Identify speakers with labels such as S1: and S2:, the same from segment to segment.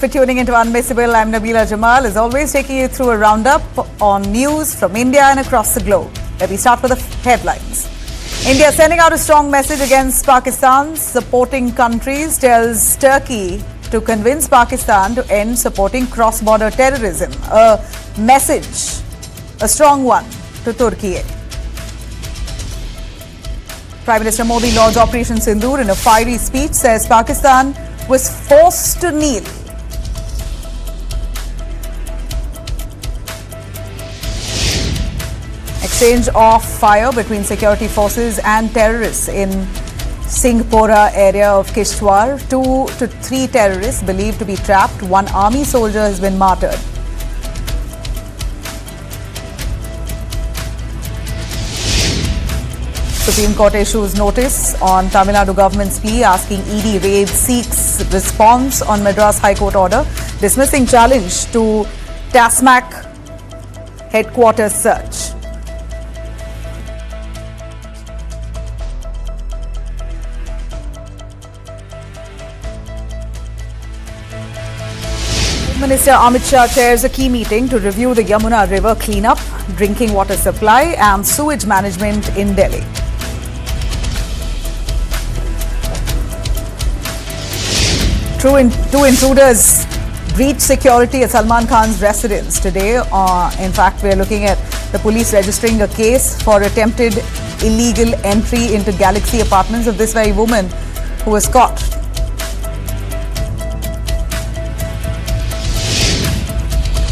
S1: For tuning into Unmissable, I'm Nabila Jamal, as always taking you through a roundup on news from India and across the globe. Let me start with the headlines. India sending out a strong message against Pakistan. Supporting countries tells Turkey to convince Pakistan to end supporting cross-border terrorism. A message, a strong one, to Turkey. Prime Minister Modi lauds Operation Sindoor in a fiery speech, says Pakistan was forced to kneel. Exchange of fire between security forces and terrorists in Singhpora area of Kishtwar. 2 to 3 terrorists believed to be trapped. 1 army soldier has been martyred. Supreme Court issues notice on Tamil Nadu government's plea asking ED raid seeks response on Madras High Court order dismissing challenge to TASMAC headquarters search. Minister Amit Shah chairs a key meeting to review the Yamuna River cleanup, drinking water supply and sewage management in Delhi. Two intruders breached security at Salman Khan's residence today. In fact, we are looking at the police registering a case for attempted illegal entry into Galaxy apartments of this very woman who was caught.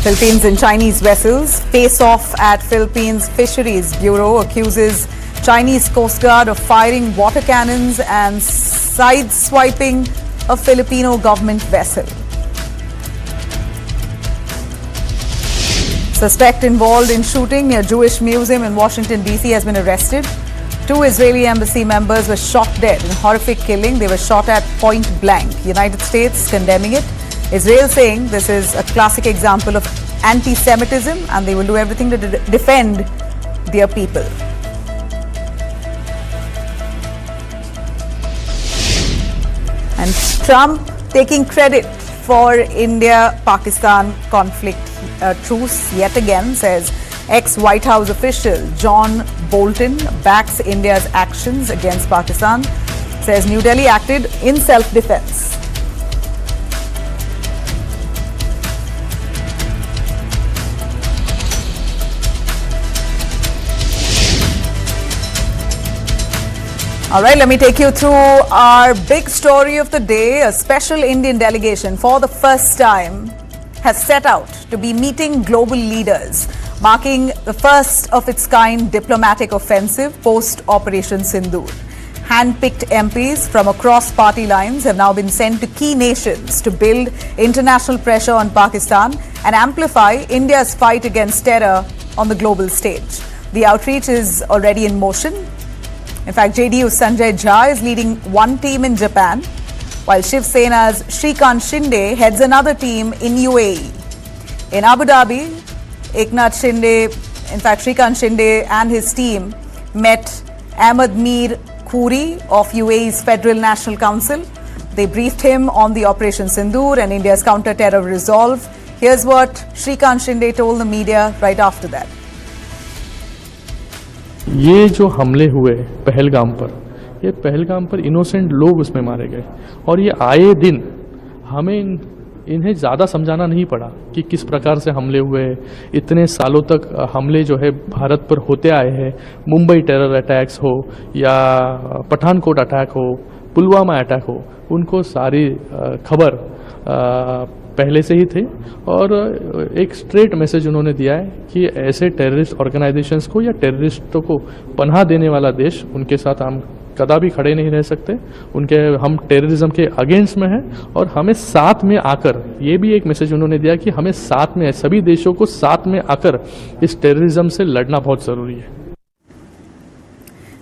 S1: Philippines and Chinese vessels face off at Philippines Fisheries Bureau, accuses Chinese Coast Guard of firing water cannons and sideswiping a Filipino government vessel. Suspect involved in shooting near Jewish Museum in Washington, D.C. has been arrested. 2 Israeli embassy members were shot dead in horrific killing. They were shot at point blank. United States condemning it. Israel saying this is a classic example of anti-Semitism and they will do everything to defend their people. And Trump taking credit for India-Pakistan conflict truce yet again, says ex-White House official John Bolton backs India's actions against Pakistan, says New Delhi acted in self-defense. All right, let me take you through our big story of the day. A special Indian delegation for the first time has set out to be meeting global leaders, marking the first of its kind diplomatic offensive post Operation Sindoor. Hand-picked MPs from across party lines have now been sent to key nations to build international pressure on Pakistan and amplify India's fight against terror on the global stage. The outreach is already in motion. In fact, JDU's Sanjay Jha is leading one team in Japan, while Shiv Sena's Shrikant Shinde heads another team in UAE. In Abu Dhabi, Shrikant Shinde and his team met Ahmed Mir Khoury of UAE's Federal National Council. They briefed him on the Operation Sindoor and India's counter-terror resolve. Here's what Shrikant Shinde told the media right after that.
S2: ये जो हमले हुए पहलगाम पर innocent लोग उसमें मारे गए और ये आए दिन हमें इन्हें ज़्यादा समझाना नहीं पड़ा कि किस प्रकार से हमले हुए। इतने सालों तक हमले जो है भारत पर होते आए हैं, मुंबई टेरर अटैक्स हो या पठानकोट अटैक हो, पुलवामा अटैक हो, उनको सारी खबर पहले से ही थे और एक स्ट्रेट मैसेज उन्होंने दिया है कि ऐसे टेररिस्ट ऑर्गेनाइजेशंस को या टेररिस्टों को पनाह देने वाला देश, उनके साथ हम कदापि खड़े नहीं रह सकते। हम टेररिज्म के अगेंस्ट में हैं और हमें साथ में आकर, ये भी एक मैसेज उन्होंने दिया कि हमें साथ में, सभी देशों को साथ में आकर इस टेररिज्म से लड़ना बहुत जरूरी है।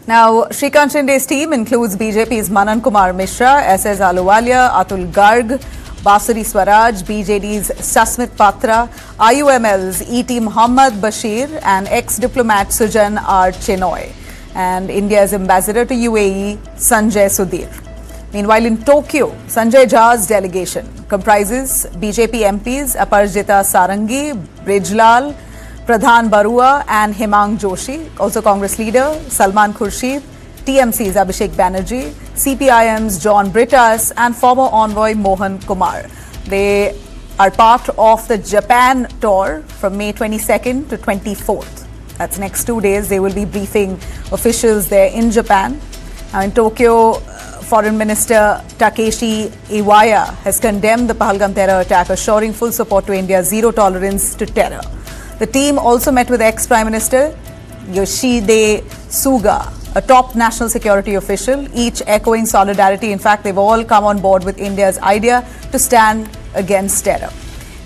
S1: Now, Shrikant Shinde's team includes BJP's Manan Kumar Mishra, SS Ahluwalia, Atul Garg, Basuri Swaraj, BJD's Sasmit Patra, IUML's E.T. Muhammad Bashir and ex-diplomat Sujan R. Chenoy, and India's ambassador to UAE, Sanjay Sudhir. Meanwhile, in Tokyo, Sanjay Jha's delegation comprises BJP MPs Aparajita Sarangi, Brijlal, Pradhan Barua and Hemang Joshi. Also Congress leader Salman Khurshid, TMC's Abhishek Banerjee, CPIM's John Brittas and former envoy Mohan Kumar. They are part of the Japan tour from May 22nd to 24th. That's next 2 days. They will be briefing officials there in Japan. Now in Tokyo, Foreign Minister Takeshi Iwaya has condemned the Pahalgam terror attack, assuring full support to India's zero tolerance to terror. The team also met with ex-Prime Minister Yoshide Suga, a top national security official, each echoing solidarity. In fact, they've all come on board with India's idea to stand against terror.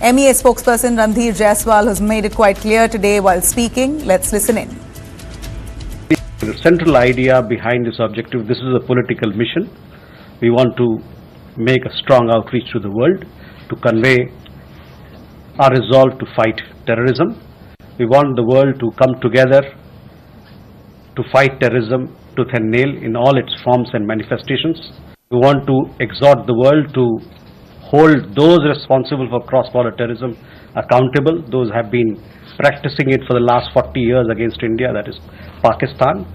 S1: MEA spokesperson Randhir Jaiswal has made it quite clear today while speaking. Let's listen in.
S3: The central idea behind this objective, this is a political mission. We want to make a strong outreach to the world to convey our resolve to fight terrorism. We want the world to come together to fight terrorism tooth and nail in all its forms and manifestations. We want to exhort the world to hold those responsible for cross-border terrorism accountable. Those have been practicing it for the last 40 years against India, that is Pakistan.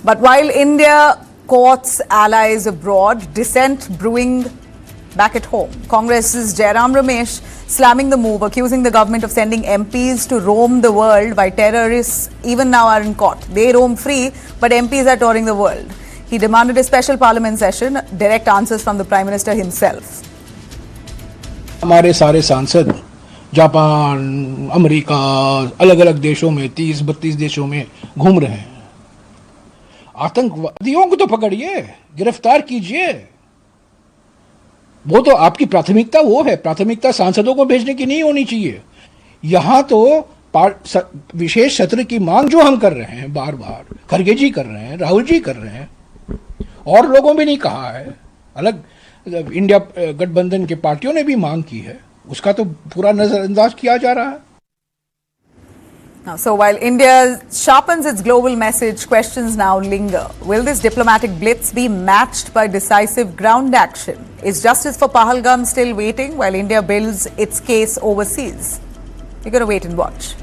S1: But while India courts allies abroad, dissent brewing back at home. Congress's Jairam Ramesh slamming the move, accusing the government of sending MPs to roam the world while terrorists even now are in court. They roam free, but MPs are touring the world. He demanded a special parliament session, direct answers from the Prime Minister himself.
S4: हमारे सारे सांसद Japan, America, अलग-अलग देशों में 30-32 देशों में घूम रहे हैं। आतंकवादियों को तो पकड़िए, गिरफ्तार कीजिए। वो तो आपकी प्राथमिकता वो है, प्राथमिकता सांसदों को भेजने की नहीं होनी चाहिए। यहां तो विशेष सत्र की मांग जो हम कर रहे हैं बार-बार, खरगे जी कर रहे हैं, राहुल जी कर रहे हैं, और लोगों भी नहीं कहा है, अलग इंडिया गठबंधन के पार्टियों ने भी मांग की है, उसका तो पूरा नजरअंदाज किया जा रहा है।
S1: Now, so while India sharpens its global message, questions now linger. Will this diplomatic blitz be matched by decisive ground action? Is justice for Pahalgam still waiting while India builds its case overseas? We're going to wait and watch.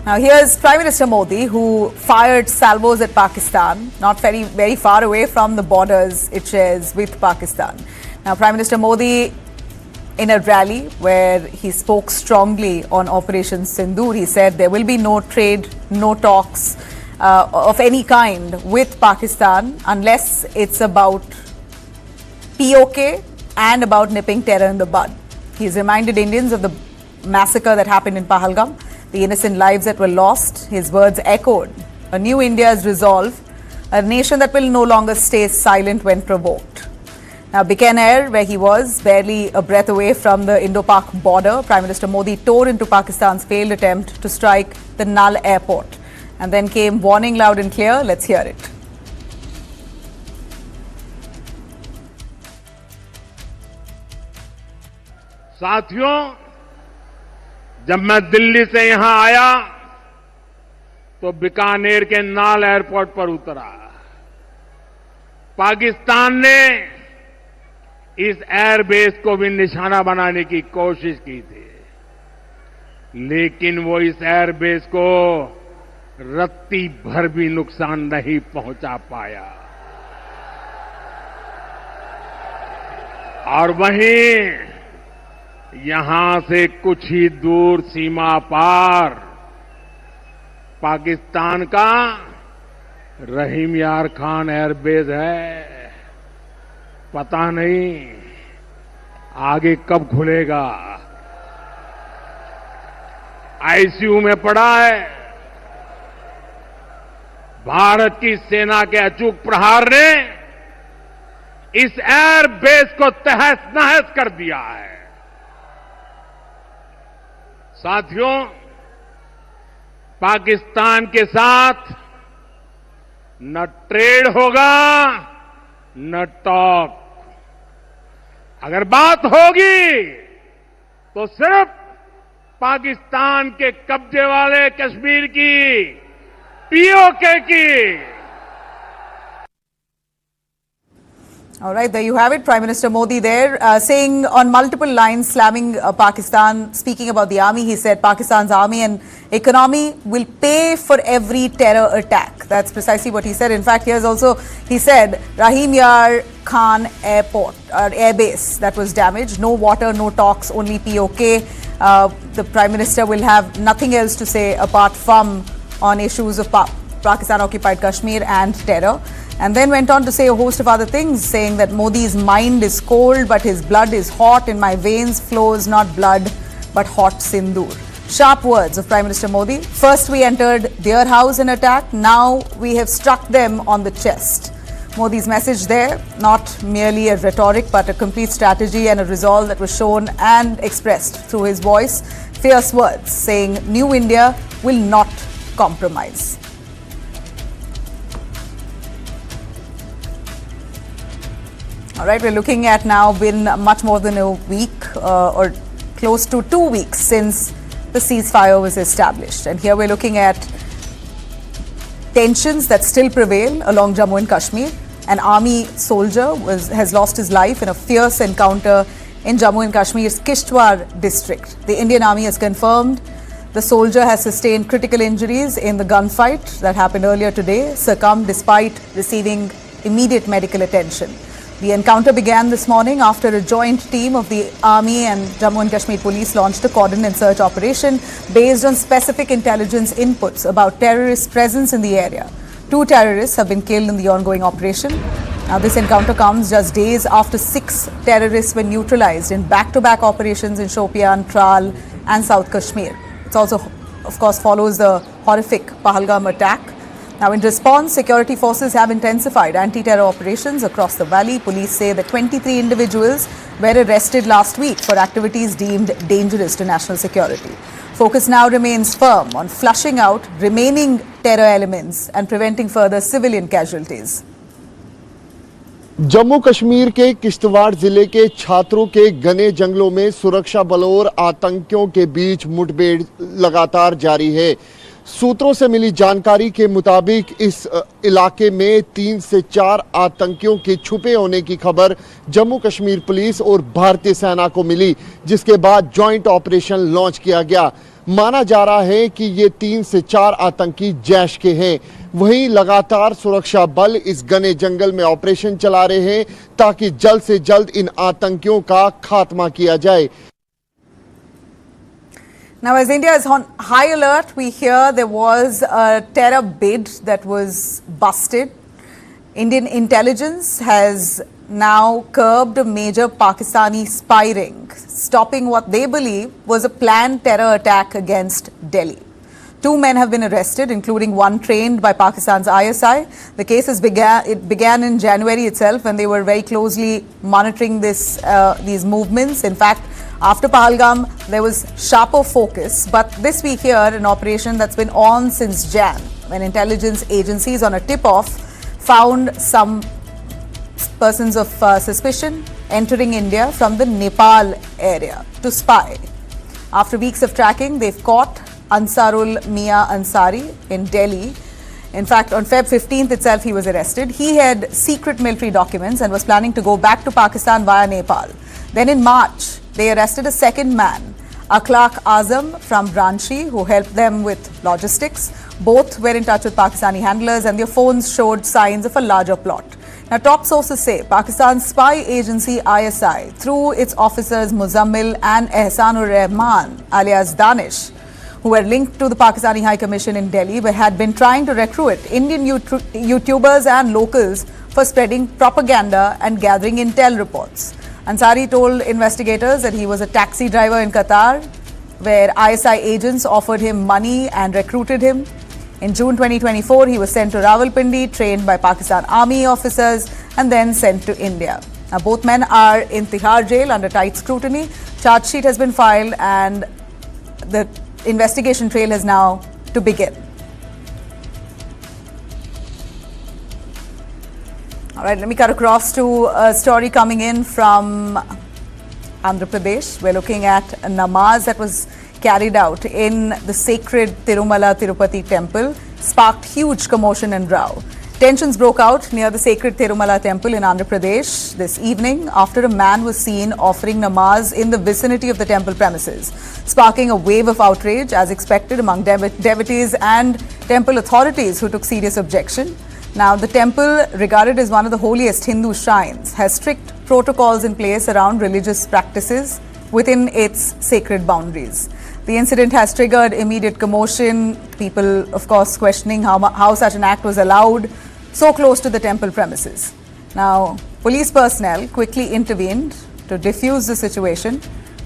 S1: Now here's Prime Minister Modi, who fired salvos at Pakistan, not very far away from the borders it shares with Pakistan. Now Prime Minister Modi, in a rally where he spoke strongly on Operation Sindoor, he said there will be no trade, no talks of any kind with Pakistan unless it's about POK and about nipping terror in the bud. He's reminded Indians of the massacre that happened in Pahalgam, the innocent lives that were lost. His words echoed a new India's resolve, a nation that will no longer stay silent when provoked. Now, Bikaner, where he was, barely a breath away from the Indo-Pak border, Prime Minister Modi tore into Pakistan's failed attempt to strike the Nal airport and then came warning loud and clear. Let's hear it.
S5: साथियों, जब मैं दिल्ली से यहां आया तो बीकानेर के नाल airport पर उतरा। पाकिस्तान ने इस एयरबेस को भी निशाना बनाने की कोशिश की थी, लेकिन वो इस एयरबेस को रत्ती भर भी नुकसान नहीं पहुंचा पाया। और वहीं यहां से कुछ ही दूर सीमा पार पाकिस्तान का रहीम यार खान एयरबेस है। पता नहीं आगे कब खुलेगा। आईसीयू में पड़ा है। भारत की सेना के अचूक प्रहार ने इस एयरबेस को तहस नहस कर दिया है। साथियों, पाकिस्तान के साथ न ट्रेड होगा न टॉक। अगर बात होगी तो सिर्फ पाकिस्तान के कब्जे वाले कश्मीर की, पीओके की।
S1: All right, there you have it. Prime Minister Modi there saying on multiple lines, slamming Pakistan, speaking about the army. He said Pakistan's army and economy will pay for every terror attack. That's precisely what he said. In fact, here's also, he said, Rahim Yar Khan Airport, air base that was damaged. No water, no talks, only POK. The Prime Minister will have nothing else to say apart from on issues of Pakistan-occupied Kashmir and terror. And then went on to say a host of other things, saying that Modi's mind is cold, but his blood is hot. In my veins flows not blood, but hot sindoor. Sharp words of Prime Minister Modi. First we entered their house in attack. Now we have struck them on the chest. Modi's message there, not merely a rhetoric, but a complete strategy and a resolve that was shown and expressed through his voice. Fierce words, saying New India will not compromise. All right, we're looking at now been much more than a week or close to 2 weeks since the ceasefire was established. And here we're looking at tensions that still prevail along Jammu and Kashmir. An army soldier has lost his life in a fierce encounter in Jammu and Kashmir's Kishtwar district. The Indian Army has confirmed the soldier has sustained critical injuries in the gunfight that happened earlier today, succumbed despite receiving immediate medical attention. The encounter began this morning after a joint team of the Army and Jammu and Kashmir Police launched a cordon and search operation based on specific intelligence inputs about terrorist presence in the area. 2 terrorists have been killed in the ongoing operation. Now, this encounter comes just days after 6 terrorists were neutralized in back-to-back operations in Shopian, Tral and South Kashmir. It also, of course, follows the horrific Pahalgam attack. Now, in response, security forces have intensified anti-terror operations across the valley. Police say that 23 individuals were arrested last week for activities deemed dangerous to national security. Focus now remains firm on flushing out remaining terror elements and preventing further civilian casualties.
S6: Jammu Kashmir के किश्तवाड़ जिले के छात्रों के घने जंगलों में सुरक्षा बलों और आतंकियों के बीच मुठभेड़ लगातार जारी है। सूत्रों से मिली जानकारी के मुताबिक इस इलाके में 3 से 4 आतंकियों के छुपे होने की खबर जम्मू कश्मीर पुलिस और भारतीय सेना को मिली, जिसके बाद जॉइंट ऑपरेशन लॉन्च किया गया। माना जा रहा है कि ये 3 से 4 आतंकी जैश के हैं। वहीं लगातार सुरक्षा बल इस घने जंगल में ऑपरेशन चला रहे हैं ताकि जल्द से जल्द इन आतंकियों का खात्मा किया जाए।
S1: Now, as India is on high alert, we hear there was a terror bid that was busted. Indian intelligence has now curbed a major Pakistani spy ring, stopping what they believe was a planned terror attack against Delhi. 2 men have been arrested, including one trained by Pakistan's ISI. The case began in January itself when they were very closely monitoring these movements. In fact, after Pahalgam, there was sharper focus. But this week here, an operation that's been on since Jan, when intelligence agencies on a tip-off found some persons of suspicion entering India from the Nepal area to spy. After weeks of tracking, they've caught Ansarul Mia Ansari in Delhi. In fact, on Feb 15th itself, he was arrested. He had secret military documents and was planning to go back to Pakistan via Nepal. Then in March, they arrested a second man, Akhlaq Azam from Ranchi, who helped them with logistics. Both were in touch with Pakistani handlers and their phones showed signs of a larger plot. Now, top sources say Pakistan's spy agency ISI, through its officers Muzammil and Ehsanur Rahman, alias Danish, who were linked to the Pakistani High Commission in Delhi, had been trying to recruit Indian YouTubers and locals for spreading propaganda and gathering intel reports. Ansari told investigators that he was a taxi driver in Qatar, where ISI agents offered him money and recruited him. In June 2024, he was sent to Rawalpindi, trained by Pakistan Army officers, and then sent to India. Now, both men are in Tihar jail under tight scrutiny. Charge sheet has been filed, and the investigation trail is now to begin. All right, let me cut across to a story coming in from Andhra Pradesh. We're looking at a namaz that was carried out in the sacred Tirumala Tirupati temple, sparked huge commotion and row. Tensions broke out near the sacred Tirumala temple in Andhra Pradesh this evening after a man was seen offering namaz in the vicinity of the temple premises, sparking a wave of outrage as expected among devotees and temple authorities who took serious objection. Now, the temple, regarded as one of the holiest Hindu shrines, has strict protocols in place around religious practices within its sacred boundaries. The incident has triggered immediate commotion, people, of course, questioning how such an act was allowed so close to the temple premises. Now, police personnel quickly intervened to defuse the situation,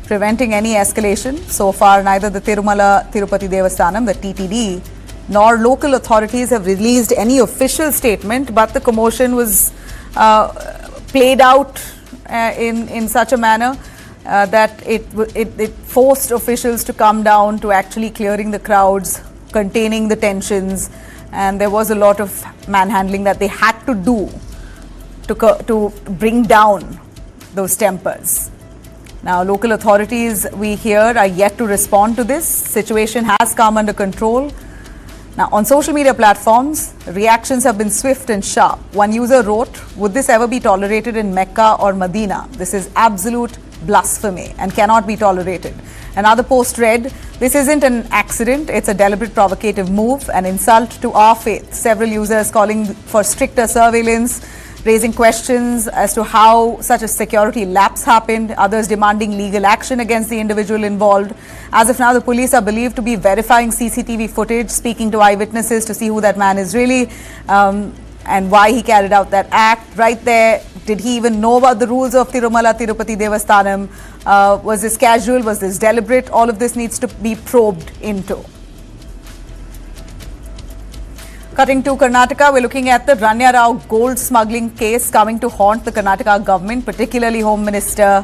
S1: preventing any escalation. So far, neither the Tirupati Devasthanam, the TTD, nor local authorities have released any official statement, but the commotion was played out in such a manner that it forced officials to come down to actually clearing the crowds, containing the tensions, and there was a lot of manhandling that they had to do to bring down those tempers. Now, local authorities, we hear, are yet to respond to this. Situation has come under control. Now, on social media platforms, reactions have been swift and sharp. One user wrote, "Would this ever be tolerated in Mecca or Medina? This is absolute blasphemy and cannot be tolerated." Another post read, "This isn't an accident, it's a deliberate provocative move, an insult to our faith." Several users calling for stricter surveillance, raising questions as to how such a security lapse happened, others demanding legal action against the individual involved. As of now, the police are believed to be verifying CCTV footage, speaking to eyewitnesses to see who that man is really and why he carried out that act. Right there, did he even know about the rules of Tirumala Tirupati Devasthanam? Was this casual? Was this deliberate? All of this needs to be probed into. Cutting to Karnataka, we're looking at the Ranya Rao gold smuggling case coming to haunt the Karnataka government, particularly Home Minister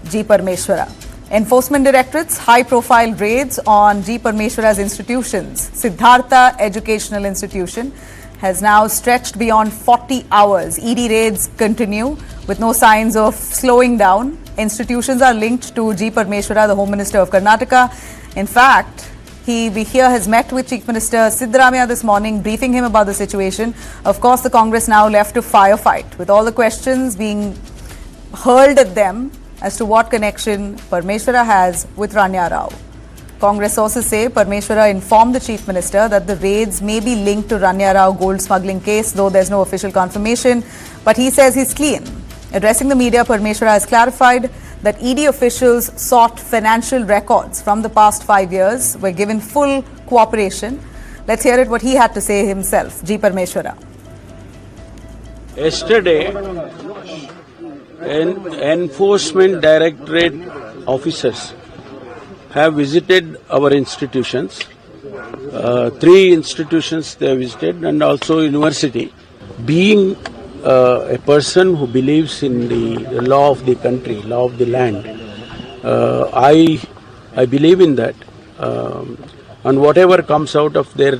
S1: G. Parmeshwara. Enforcement Directorate's high-profile raids on G. Parmeshwara's institutions, Siddhartha Educational Institution, has now stretched beyond 40 hours. ED raids continue with no signs of slowing down. Institutions are linked to G. Parmeshwara, the Home Minister of Karnataka. In fact, he has met with Chief Minister Siddaramaiah this morning, briefing him about the situation. Of course, the Congress now left to firefight, with all the questions being hurled at them as to what connection Parmeshwara has with Ranya Rao. Congress sources say Parmeshwara informed the Chief Minister that the raids may be linked to Ranya Rao gold smuggling case, though there's no official confirmation. But he says he's clean. Addressing the media, Parmeshwara has clarified that ED officials sought financial records from the past 5 years, were given full cooperation. Let's hear it, what he had to say himself, G. Parmeshwara.
S7: Yesterday, Enforcement Directorate officers have visited our institutions. 3 institutions they have visited, and also university. Being a person who believes in the law of the country, law of the land, I believe in that. And whatever comes out of their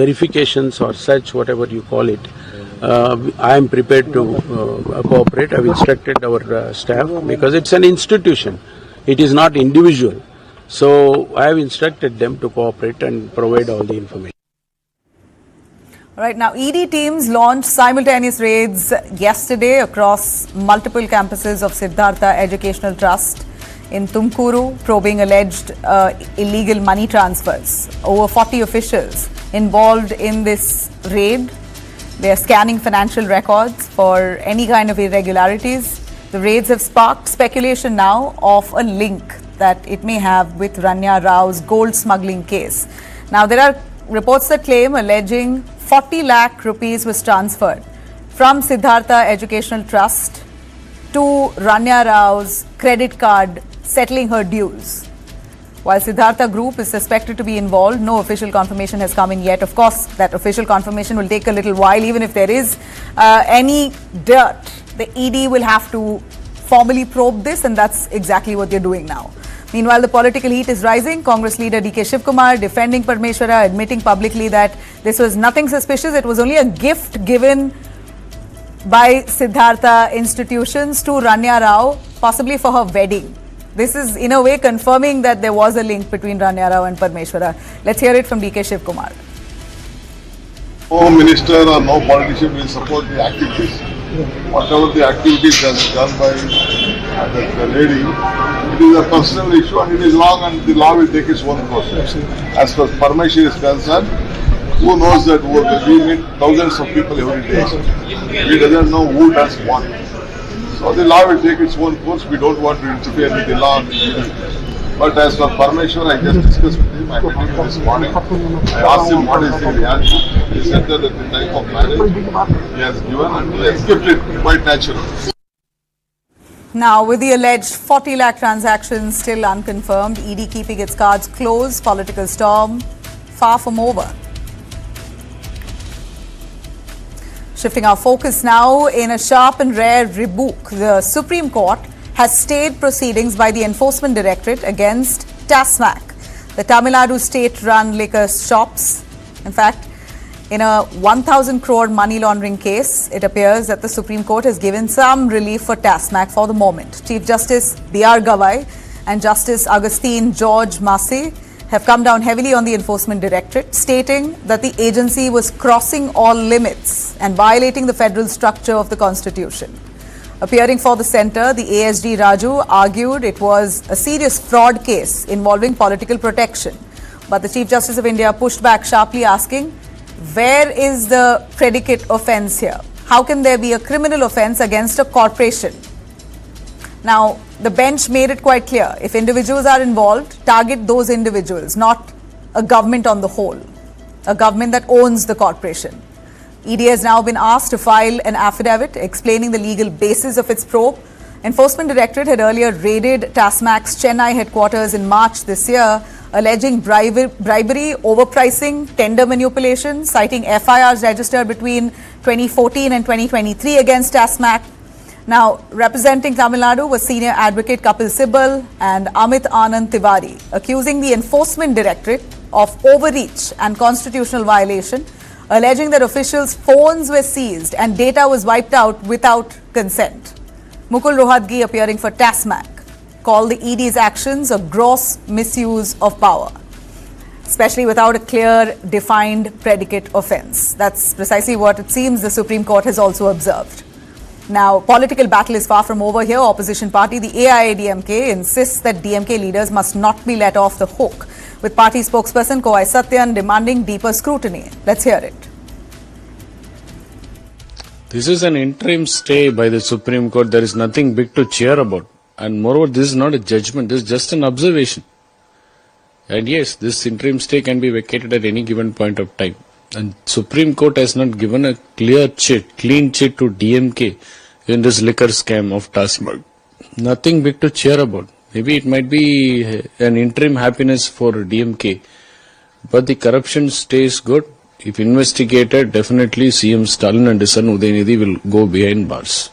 S7: verifications or such, whatever you call it, I am prepared to cooperate. I have instructed our staff, because it's an institution, it is not individual. So I have instructed them to cooperate and provide all the information.
S1: Right now, ED teams launched simultaneous raids yesterday across multiple campuses of Siddhartha Educational Trust in Tumkuru, probing alleged illegal money transfers. Over 40 officials involved in this raid. They are scanning financial records for any kind of irregularities. The raids have sparked speculation now of a link that it may have with Ranya Rao's gold smuggling case. Now, there are reports that claim alleging 40 lakh rupees was transferred from Siddhartha Educational Trust to Ranya Rao's credit card, settling her dues. While Siddhartha Group is suspected to be involved, no official confirmation has come in yet. Of course, that official confirmation will take a little while. Even if there is any dirt, the ED will have to formally probe this, and that's exactly what they're doing now. Meanwhile, the political heat is rising. Congress leader D.K. Shivkumar defending Parmeshwara, admitting publicly that this was nothing suspicious. It was only a gift given by Siddhartha institutions to Ranya Rao, possibly for her wedding. This is, in a way, confirming that there was a link between Ranya Rao and Parmeshwara. Let's hear it from D.K. Shivkumar.
S8: No minister or no politician will support the activities. Whatever the activities that's done by the lady, it is a personal issue and it is wrong and the law will take its own course. As far as permission is concerned, who knows that we meet thousands of people every day. We doesn't know who does what. So the law will take its own course. We don't want to interfere with the law. But as for Parameshwar, I just discussed with him. I met him this morning. I asked him what is the reality. He said that at the time of marriage, he has given and he has kept it quite natural.
S1: Now, with the alleged 40 lakh transactions still unconfirmed, ED keeping its cards closed, political storm far from over. Shifting our focus now, in a sharp and rare rebuke, the Supreme Court has stayed proceedings by the Enforcement Directorate against TASMAC, the Tamil Nadu state-run liquor shops. In fact, in a 1,000 crore money laundering case, it appears that the Supreme Court has given some relief for TASMAC for the moment. Chief Justice B.R. Gavai and Justice Agustin George Massey have come down heavily on the Enforcement Directorate, stating that the agency was crossing all limits and violating the federal structure of the Constitution. Appearing for the centre, the ASG Raju argued it was a serious fraud case involving political protection. But the Chief Justice of India pushed back sharply, asking, where is the predicate offence here? How can there be a criminal offence against a corporation? Now, the bench made it quite clear. If individuals are involved, target those individuals, not a government on the whole, a government that owns the corporation. ED has now been asked to file an affidavit explaining the legal basis of its probe. Enforcement Directorate had earlier raided TASMAC's Chennai headquarters in March this year, alleging bribery, overpricing, tender manipulation, citing FIRs registered between 2014 and 2023 against TASMAC. Now, representing Tamil Nadu was senior advocate Kapil Sibal and Amit Anand Tiwari, accusing the Enforcement Directorate of overreach and constitutional violation, alleging that officials' phones were seized and data was wiped out without consent. Mukul Rohatgi, appearing for TASMAC, called the ED's actions a gross misuse of power, especially without a clear, defined predicate offence. That's precisely what it seems the Supreme Court has also observed. Now, political battle is far from over here. Opposition party, the AIADMK, insists that DMK leaders must not be let off the hook, with party spokesperson Kowai Satyan demanding deeper scrutiny. Let's hear it.
S9: This is an interim stay by the Supreme Court. There is nothing big to cheer about. And moreover, this is not a judgment. This is just an observation. And yes, this interim stay can be vacated at any given point of time. And Supreme Court has not given a clean chit to DMK in this liquor scam of TASMAC. Nothing big to cheer about. Maybe it might be an interim happiness for DMK, but the corruption stays good. If investigated, definitely CM Stalin and his son Udaynidhi will go behind bars.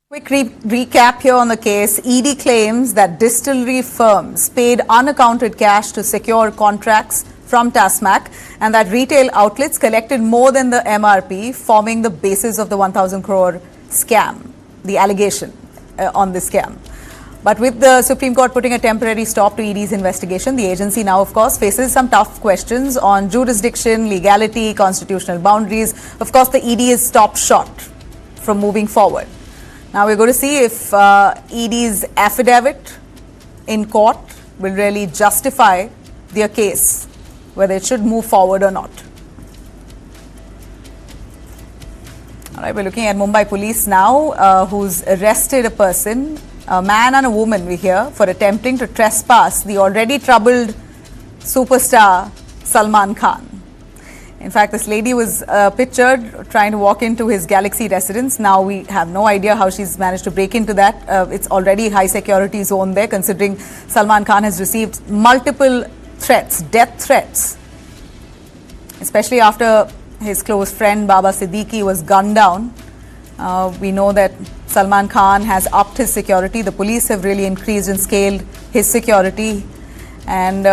S1: Quick recap here on the case. ED claims that distillery firms paid unaccounted cash to secure contracts from TASMAC and that retail outlets collected more than the MRP, forming the basis of the 1,000 crore scam, the allegation on this scam. But with the Supreme Court putting a temporary stop to ED's investigation, the agency now, of course, faces some tough questions on jurisdiction, legality, constitutional boundaries. Of course, the ED is stopped short from moving forward. Now we're going to see if ED's affidavit in court will really justify their case, whether it should move forward or not. All right, we're looking at Mumbai police now, who's arrested a person, a man and a woman, we hear, for attempting to trespass the already troubled superstar Salman Khan. In fact, this lady was pictured trying to walk into his Galaxy residence. Now we have no idea how she's managed to break into that. It's already high security zone there, considering Salman Khan has received multiple threats, death threats, especially after his close friend Baba Siddiqui was gunned down. We know that Salman Khan has upped his security. The police have really increased and scaled his security, and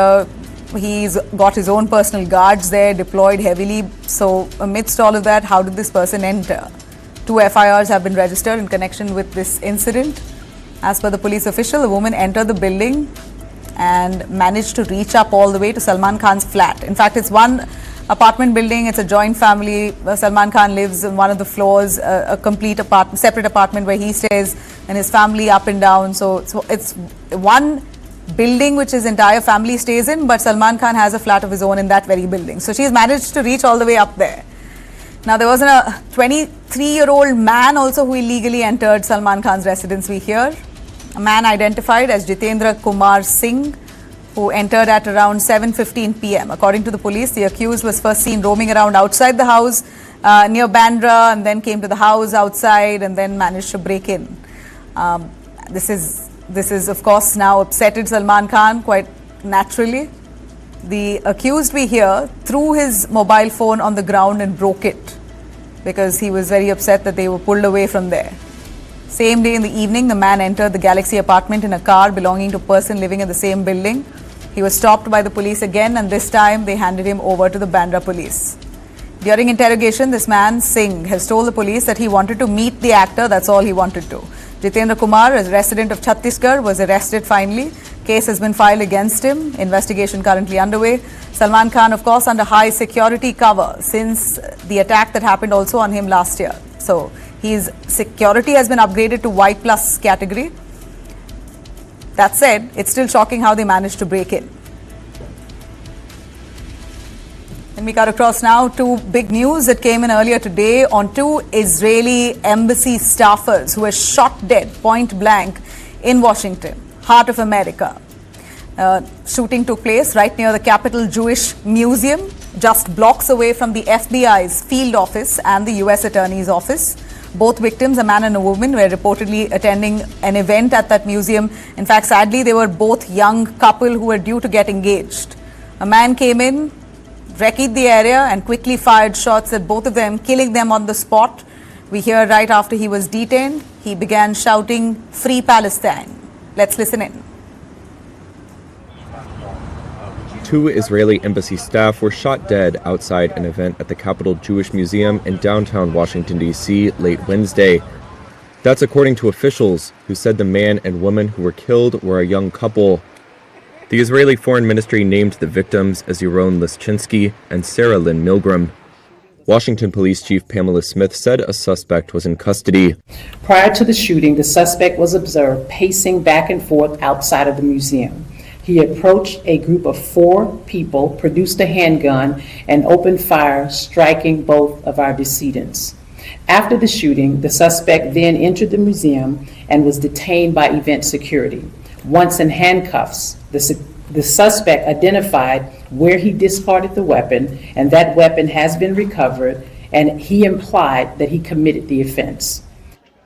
S1: he's got his own personal guards there deployed heavily. So amidst all of that, how did this person enter? 2 FIRs have been registered in connection with this incident. As per the police official, the woman entered the building and managed to reach up all the way to Salman Khan's flat. In fact, it's one apartment building. It's a joint family. Salman Khan lives in one of the floors, a complete separate apartment where he stays and his family up and down. So it's one building which his entire family stays in, but Salman Khan has a flat of his own in that very building. So she's managed to reach all the way up there. Now, there was a 23-year-old man also who illegally entered Salman Khan's residence, we hear. A man identified as Jitendra Kumar Singh, who entered at around 7:15 p.m. According to the police, the accused was first seen roaming around outside the house near Bandra, and then came to the house outside and then managed to break in. This is, of course, now upsetted Salman Khan quite naturally. The accused, we hear, threw his mobile phone on the ground and broke it because he was very upset that they were pulled away from there. Same day in the evening, the man entered the Galaxy apartment in a car belonging to a person living in the same building. He was stopped by the police again, and this time they handed him over to the Bandra police. During interrogation, this man, Singh, has told the police that he wanted to meet the actor, that's all he wanted to. Jitendra Kumar, a resident of Chhattisgarh, was arrested finally. Case has been filed against him. Investigation currently underway. Salman Khan, of course, under high security cover since the attack that happened also on him last year. So his security has been upgraded to Y+ category. That said, it's still shocking how they managed to break in. And we cut across now to big news that came in earlier today on 2 Israeli embassy staffers who were shot dead point blank in Washington, heart of America. Shooting took place right near the Capitol Jewish Museum, just blocks away from the FBI's field office and the U.S. Attorney's office. Both victims, a man and a woman, were reportedly attending an event at that museum. In fact, sadly, they were both young couple who were due to get engaged. A man came in, wrecked the area and quickly fired shots at both of them, killing them on the spot. We hear right after he was detained, he began shouting, "Free Palestine." Let's listen in.
S10: 2 Israeli embassy staff were shot dead outside an event at the Capitol Jewish Museum in downtown Washington, D.C. late Wednesday. That's according to officials who said the man and woman who were killed were a young couple. The Israeli Foreign Ministry named the victims as Yaron Lischinski and Sarah Lynn Milgram. Washington Police Chief Pamela Smith said a suspect was in custody.
S11: Prior to the shooting, the suspect was observed pacing back and forth outside of the museum. He approached a group of 4 people, produced a handgun, and opened fire, striking both of our decedents. After the shooting, the suspect then entered the museum and was detained by event security. Once in handcuffs, the suspect identified where he discarded the weapon, and that weapon has been recovered, and he implied that he committed the offense.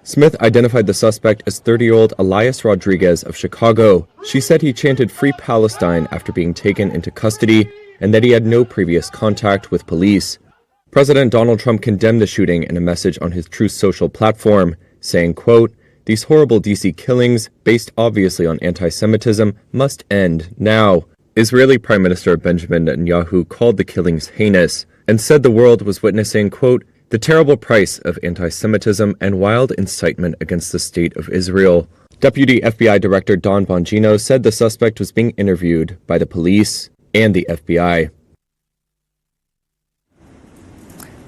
S10: Smith identified the suspect as 30-year-old Elias Rodriguez of Chicago. She said he chanted "Free Palestine" after being taken into custody and that he had no previous contact with police. President Donald Trump condemned the shooting in a message on his Truth Social platform, saying, quote, "These horrible DC killings, based obviously on anti-Semitism, must end now." Israeli Prime Minister Benjamin Netanyahu called the killings heinous and said the world was witnessing, quote, "the terrible price of anti-Semitism and wild incitement against the state of Israel." Deputy FBI Director Don Bongino said the suspect was being interviewed by the police and the FBI.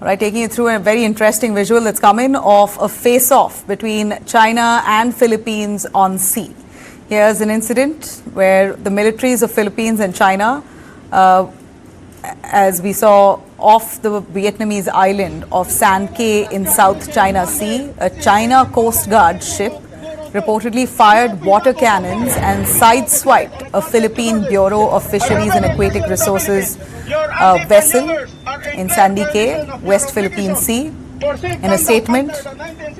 S1: All right, taking you through a very interesting visual that's come in of a face-off between China and Philippines on sea. Here's an incident where the militaries of Philippines and China, as we saw off the Vietnamese island of San Khe in South China Sea, a China Coast Guard ship reportedly fired water cannons and sideswiped a Philippine Bureau of Fisheries and Aquatic Resources vessel in Sandy Cay, West Philippine Sea. In a statement,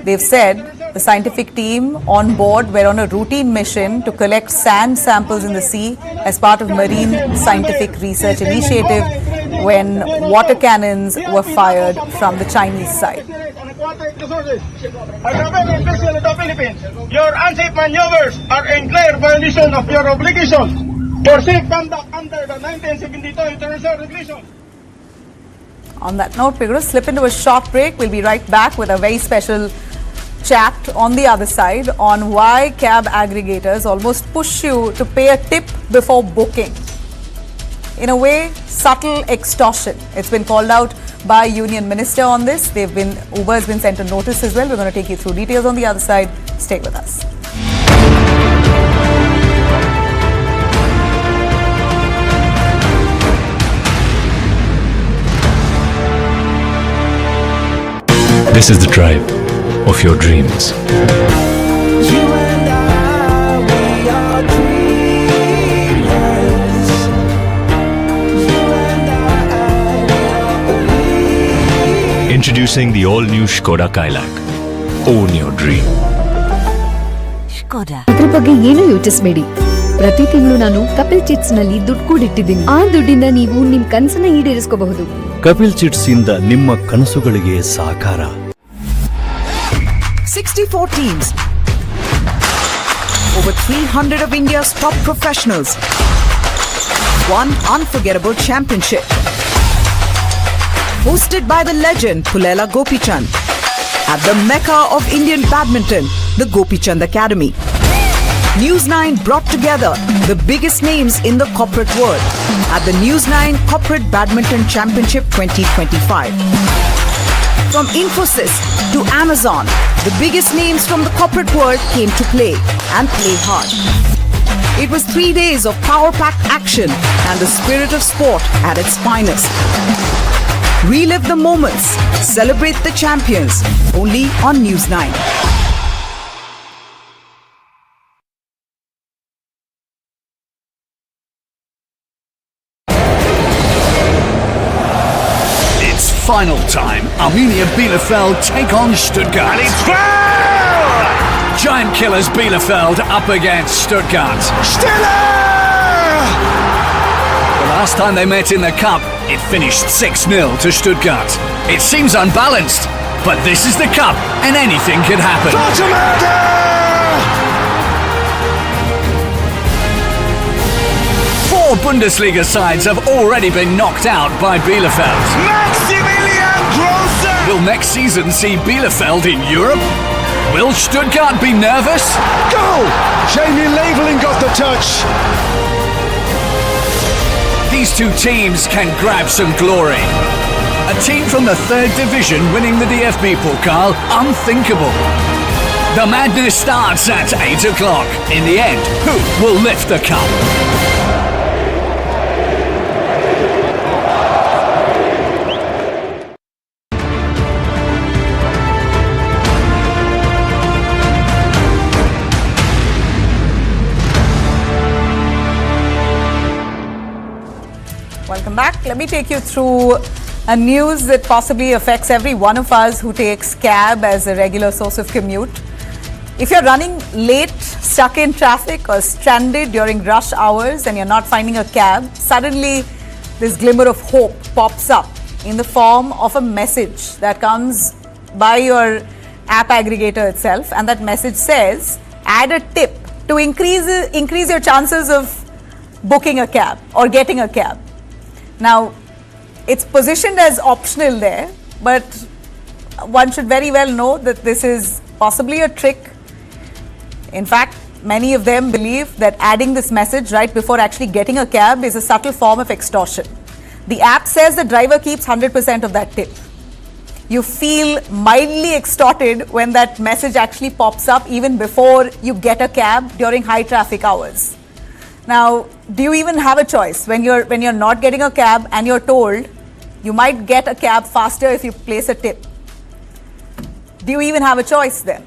S1: they've said the scientific team on board were on a routine mission to collect sand samples in the sea as part of Marine Scientific Research Initiative when water cannons were fired from the Chinese side.
S12: Your unsafe maneuvers are in clear violation of your obligations for safe conduct under the 1972 International Regulations.
S1: On that note, we're going to slip into a short break. We'll be right back with a very special chat on the other side on why cab aggregators almost push you to pay a tip before booking. in a way, subtle extortion. It's been called out by Union Minister on this. Uber has been sent a notice as well. We're going to take you through details on the other side. Stay with us.
S13: This is the drive of your dreams. Introducing the all-new Skoda Kailak. Own your dream.
S14: Skoda. ಇದ್ರ ಬಗ್ಗೆ ಏನು ಯೋಚಿಸಬೇಡಿ. ಪ್ರತಿ ತಿಂಗಳು ನಾನು Kapil chits ನಲ್ಲಿ ದುಡ್ಡು ಕೂಡಿಟ್ಟಿದ್ದೀನಿ. ಆ ದುಡ್ಡಿಂದ ನೀವು ನಿಮ್ಮ ಕನಸನ್ನ ಈಡೇರಿಸಿಕೊಳ್ಳಬಹುದು.
S13: ಕಪಿಲ್ ಚಿಟ್ಸ್ ಇಂದ ನಿಮ್ಮ ಕನಸುಗಳಿಗೆ ಸಾಕಾರ.
S15: 64 teams. Over 300 of India's top professionals. One unforgettable championship. Hosted by the legend Pullela Gopichand. At the mecca of Indian badminton, the Gopichand Academy. News9 brought together the biggest names in the corporate world at the News9 Corporate Badminton Championship 2025. From Infosys to Amazon, the biggest names from the corporate world came to play and play hard. It was 3 days of power-packed action and the spirit of sport at its finest. Relive the moments, celebrate the champions, only on News9.
S13: It's final time. Arminia Bielefeld take on Stuttgart. And it's goal! Giant killers Bielefeld up against Stuttgart. Stiller! The last time they met in the cup, it finished 6-0 to Stuttgart. It seems unbalanced, but this is the cup and anything can happen. Four Bundesliga sides have already been knocked out by Bielefeld. Maximilian Grosse! Will next season see Bielefeld in Europe? Will Stuttgart be nervous? Goal! Jamie Laveling got the touch. These two teams can grab some glory. A team from the 3rd division winning the DFB Pokal, unthinkable. The madness starts at 8 o'clock. In the end, who will lift the cup?
S1: Welcome back. Let me take you through a news that possibly affects every one of us who takes cab as a regular source of commute. If you're running late, stuck in traffic or stranded during rush hours and you're not finding a cab, suddenly this glimmer of hope pops up in the form of a message that comes by your app aggregator itself, and that message says, add a tip to increase your chances of booking a cab or getting a cab. Now, it's positioned as optional there, but one should very well know that this is possibly a trick. In fact, many of them believe that adding this message right before actually getting a cab is a subtle form of extortion. The app says the driver keeps 100% of that tip. You feel mildly extorted when that message actually pops up even before you get a cab during high traffic hours. Now, do you even have a choice when you're not getting a cab and you're told you might get a cab faster if you place a tip? Do you even have a choice then?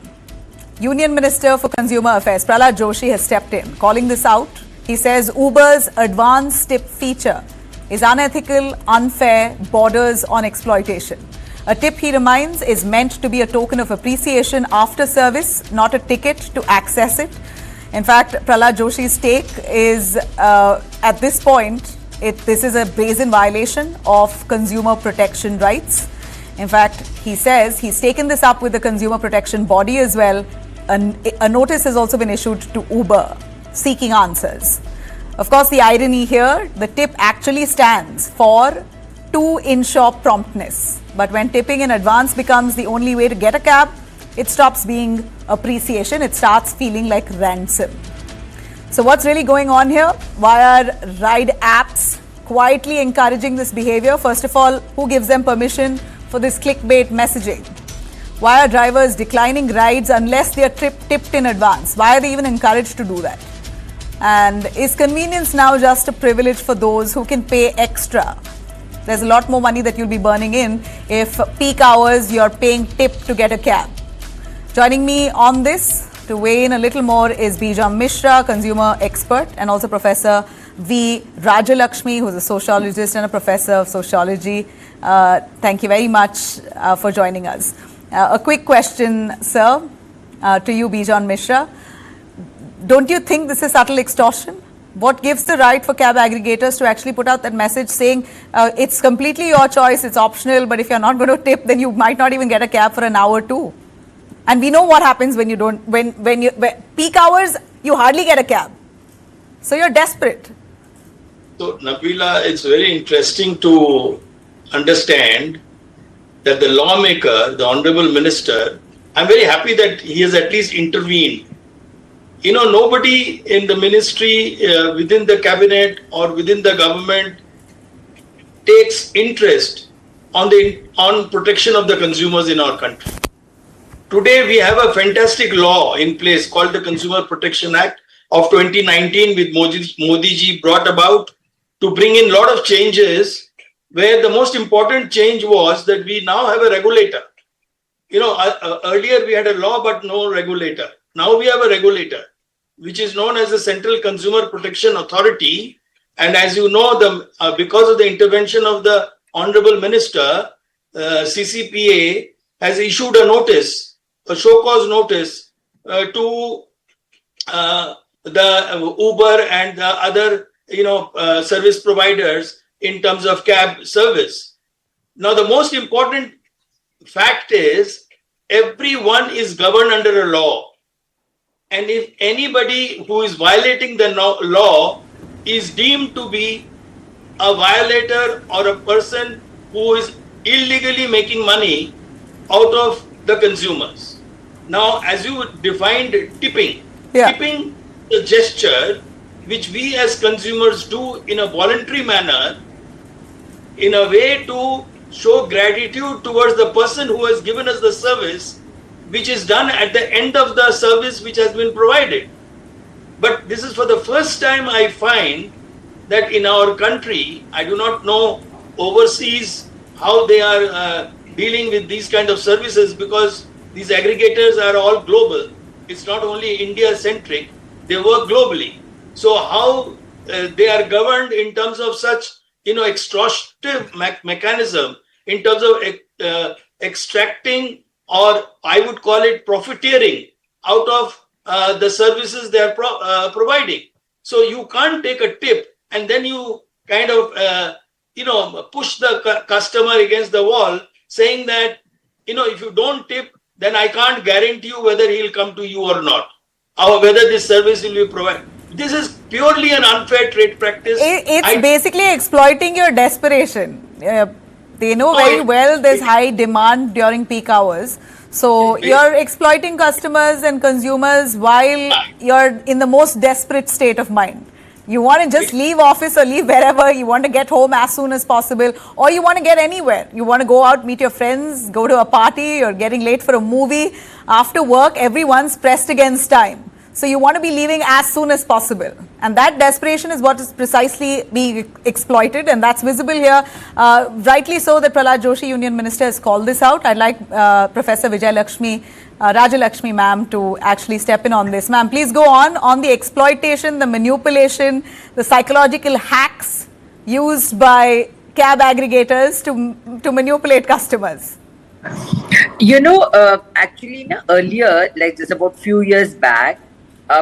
S1: Union Minister for Consumer Affairs Prahlad Joshi has stepped in, calling this out. He says Uber's advanced tip feature is unethical, unfair, borders on exploitation. A tip, he reminds, is meant to be a token of appreciation after service, not a ticket to access it. In fact, Prahlad Joshi's take is, at this point, this is a brazen violation of consumer protection rights. In fact, he says he's taken this up with the consumer protection body as well. A notice has also been issued to Uber seeking answers. Of course, the irony here, the tip actually stands for to ensure promptness. But when tipping in advance becomes the only way to get a cab, it stops being appreciation, it starts feeling like ransom. So what's really going on here? Why are ride apps quietly encouraging this behavior? First of all, who gives them permission for this clickbait messaging? Why are drivers declining rides unless they are tipped in advance? Why are they even encouraged to do that? And is convenience now just a privilege for those who can pay extra? There's a lot more money that you'll be burning in if peak hours you're paying tip to get a cab. Joining me on this to weigh in a little more is Bijan Mishra, consumer expert, and also Professor V. Rajalakshmi, who's a sociologist and a professor of sociology. Thank you very much for joining us. A quick question, sir, to you, Bijan Mishra. Don't you think this is subtle extortion? What gives the right for cab aggregators to actually put out that message saying it's completely your choice, it's optional, but if you're not going to tip, then you might not even get a cab for an hour too? And we know what happens when you don't, when peak hours, you hardly get a cab. So you're desperate.
S16: So, Nabila, it's very interesting to understand that the lawmaker, the Honorable Minister, I'm very happy that he has at least intervened. You know, nobody in the ministry, within the cabinet or within the government takes interest on protection of the consumers in our country. Today, we have a fantastic law in place called the Consumer Protection Act of 2019, with Modi ji brought about to bring in a lot of changes, where the most important change was that we now have a regulator. You know, earlier we had a law but no regulator. Now we have a regulator, which is known as the Central Consumer Protection Authority. And as you know, because of the intervention of the Honorable Minister, CCPA has issued a notice, a show cause notice to the Uber and the other, service providers in terms of cab service. Now, the most important fact is everyone is governed under a law. And if anybody who is violating the law is deemed to be a violator or a person who is illegally making money out of the consumers. Now, as you defined tipping, tipping is a gesture which we as consumers do in a voluntary manner, in a way to show gratitude towards the person who has given us the service, which is done at the end of the service which has been provided. But this is for the first time I find that in our country, I do not know overseas how they are dealing with these kind of services, because these aggregators are all global. It's not only India-centric, they work globally. So how they are governed in terms of such, extortive mechanism, in terms of extracting, or I would call it profiteering out of the services they are providing. So you can't take a tip and then you kind of, push the customer against the wall, saying that, if you don't tip, then I can't guarantee you whether he'll come to you or not, or whether this service will be provided. This is purely an unfair trade practice.
S1: It's basically exploiting your desperation. They know very well there's high demand during peak hours. So you're exploiting customers and consumers while you're in the most desperate state of mind. You want to just leave office or leave wherever. You want to get home as soon as possible, or you want to get anywhere. You want to go out, meet your friends, go to a party, or getting late for a movie. After work, everyone's pressed against time. So you want to be leaving as soon as possible. And that desperation is what is precisely being exploited, and that's visible here. Rightly so that Prahlad Joshi, Union Minister, has called this out. I'd like Professor Rajalakshmi ma'am to actually step in on this. Ma'am, please go on the exploitation, the manipulation, the psychological hacks used by cab aggregators to manipulate customers.
S17: Actually, earlier, like just about few years back,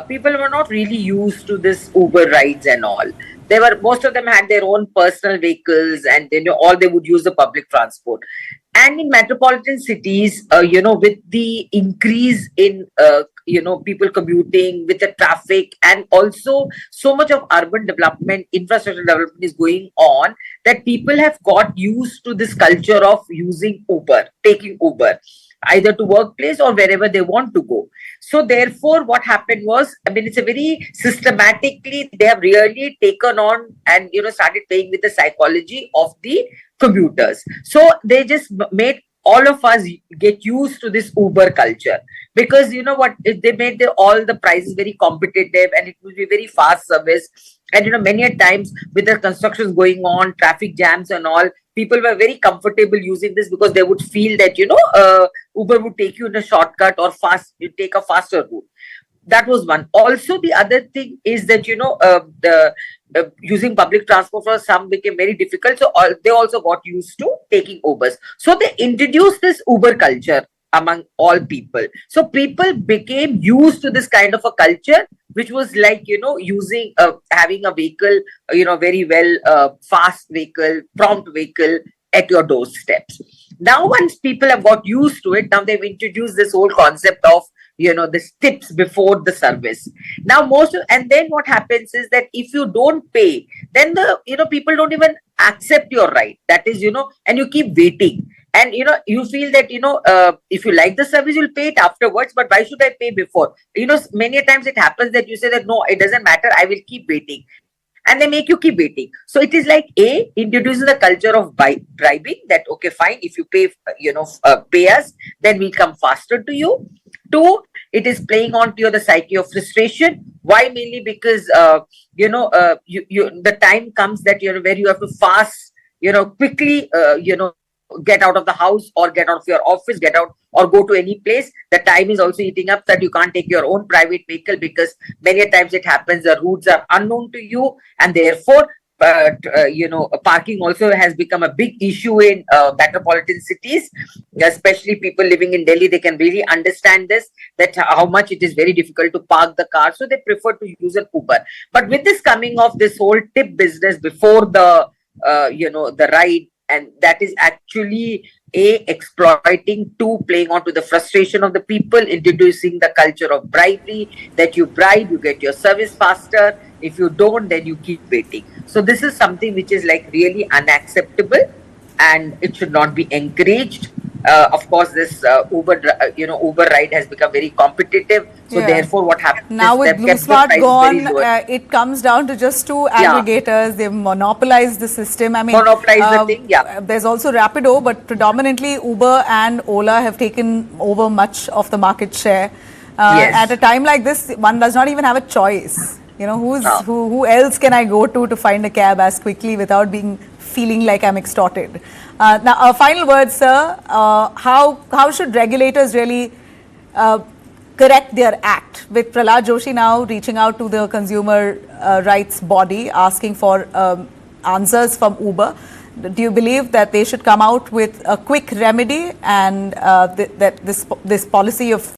S17: people were not really used to this Uber rides and all. Most of them had their own personal vehicles, and all they would use the public transport. And in metropolitan cities, with the increase in people commuting, with the traffic, and also so much of urban development, infrastructure development is going on, that people have got used to this culture of using Uber, taking Uber. either to workplace or wherever they want to go. So therefore, what happened was, I mean, it's a very systematically, they have really taken on and, started playing with the psychology of the commuters. So they just made all of us get used to this Uber culture, because they made all the prices very competitive, and it will be very fast service. And many a times with the constructions going on, traffic jams and all, people were very comfortable using this because they would feel that Uber would take you in a shortcut or take a faster route. That was one. Also, the other thing is that using public transport for some became very difficult, so they also got used to taking Ubers. So they introduced this Uber culture among all people. So people became used to this kind of a culture, which was like, having a vehicle, very well, fast vehicle, prompt vehicle at your doorsteps. Now, once people have got used to it, now they've introduced this whole concept of, this tips before the service. Now, and then what happens is that if you don't pay, then people don't even accept your right. That is, and you keep waiting. And, you feel that, if you like the service, you'll pay it afterwards, but why should I pay before? Many times it happens that you say that, no, it doesn't matter, I will keep waiting. And they make you keep waiting. So it is like introduces the culture of bribing, that, okay, fine, if you pay, pay us, then we'll come faster to you. 2, it is playing on to the psyche of frustration. Why? Mainly because, the time comes that, where you have to fast, quickly, get out of the house or get out of your office, get out or go to any place. The time is also eating up, that you can't take your own private vehicle, because many times it happens the routes are unknown to you, and therefore parking also has become a big issue in metropolitan cities, especially people living in Delhi. They can really understand this, that how much it is very difficult to park the car, so they prefer to use an Uber. But with this coming of this whole tip business before the the ride, and that is actually exploiting, 2, playing on to the frustration of the people, introducing the culture of bribery, that you bribe, you get your service faster. If you don't, then you keep waiting. So this is something which is like really unacceptable, and it should not be encouraged. Of course, this Uber ride has become very competitive. So therefore, what happens
S1: now with Blue Smart gone, it comes down to just 2 aggregators. They've monopolized the system. I mean,
S17: monopolized the thing. Yeah.
S1: There's also Rapido, but predominantly Uber and Ola have taken over much of the market share. At a time like this, one does not even have a choice. Who else can I go to find a cab as quickly without feeling like I'm extorted? Now, a final word, sir. How should regulators really correct their act? With Prahlad Joshi now reaching out to the consumer rights body, asking for answers from Uber, do you believe that they should come out with a quick remedy, and that this policy of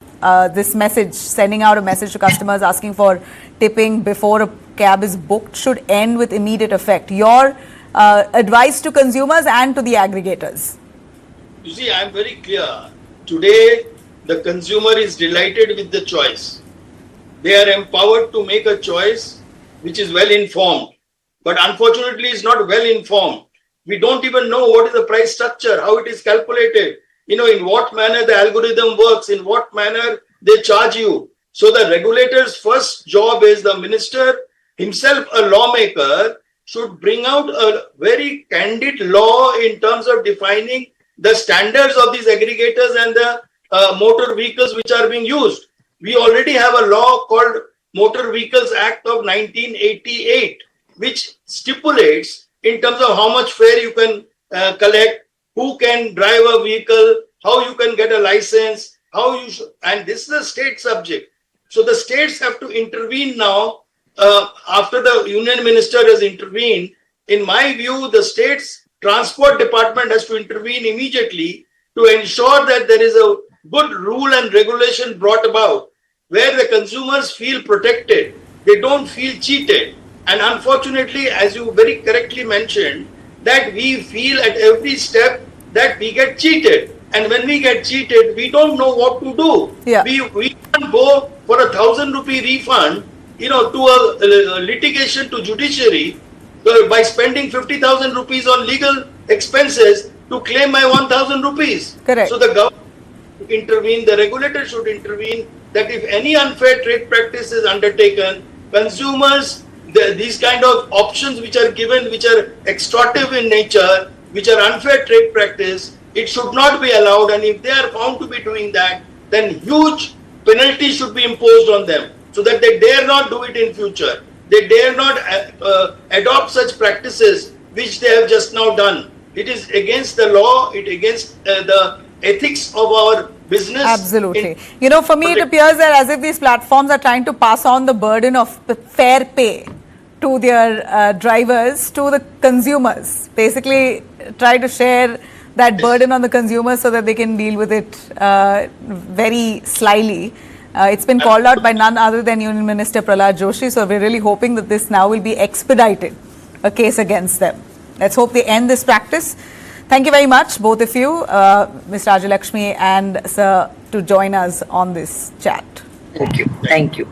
S1: this message, sending out a message to customers asking for tipping before a cab is booked, should end with immediate effect? Your advice to consumers and to the aggregators.
S16: You see, I'm very clear. Today, the consumer is delighted with the choice. They are empowered to make a choice which is well informed. But unfortunately, it's not well informed. We don't even know what is the price structure, how it is calculated, in what manner the algorithm works, in what manner they charge you. So the regulator's first job is, the minister himself, a lawmaker, should bring out a very candid law in terms of defining the standards of these aggregators and the motor vehicles which are being used. We already have a law called Motor Vehicles Act of 1988, which stipulates in terms of how much fare you can collect, who can drive a vehicle, how you can get a license, and this is a state subject. So the states have to intervene now. After the union minister has intervened, in my view, the state's transport department has to intervene immediately to ensure that there is a good rule and regulation brought about where the consumers feel protected. They don't feel cheated. And unfortunately, as you very correctly mentioned, that we feel at every step that we get cheated. And when we get cheated, we don't know what to do.
S1: Yeah.
S16: We can't go for a 1,000 rupee refund, to a litigation to judiciary by spending 50,000 rupees on legal expenses to claim my 1,000 rupees.
S1: Correct.
S16: So the government intervene, the regulator should intervene, that if any unfair trade practice is undertaken, consumers, these kind of options which are given, which are extortive in nature, which are unfair trade practice, it should not be allowed, and if they are found to be doing that, then huge penalties should be imposed on them so that they dare not do it in future. They dare not adopt such practices which they have just now done. It is against the law, it against the ethics of our business.
S1: Absolutely. You know, for me it appears that as if these platforms are trying to pass on the burden of fair pay to their drivers, to the consumers. Basically try to share that burden on the consumers so that they can deal with it very slyly. It's been called out by none other than Union Minister Prahlad Joshi, so we're really hoping that this now will be expedited, a case against them. Let's hope they end this practice. Thank you very much, both of you, Ms. Rajalakshmi and Sir, to join us on this chat.
S17: Thank you. Thank you.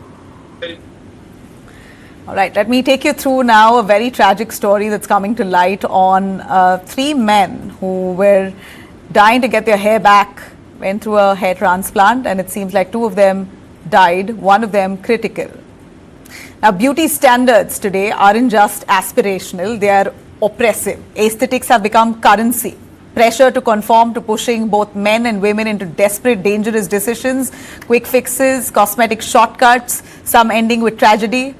S1: All right, let me take you through now a very tragic story that's coming to light on 3 men who were dying to get their hair back, went through a hair transplant, and it seems like 2 of them died, 1 of them critical. Now, beauty standards today aren't just aspirational, they are oppressive. Aesthetics have become currency. Pressure to conform to pushing both men and women into desperate, dangerous decisions, quick fixes, cosmetic shortcuts, some ending with tragedy.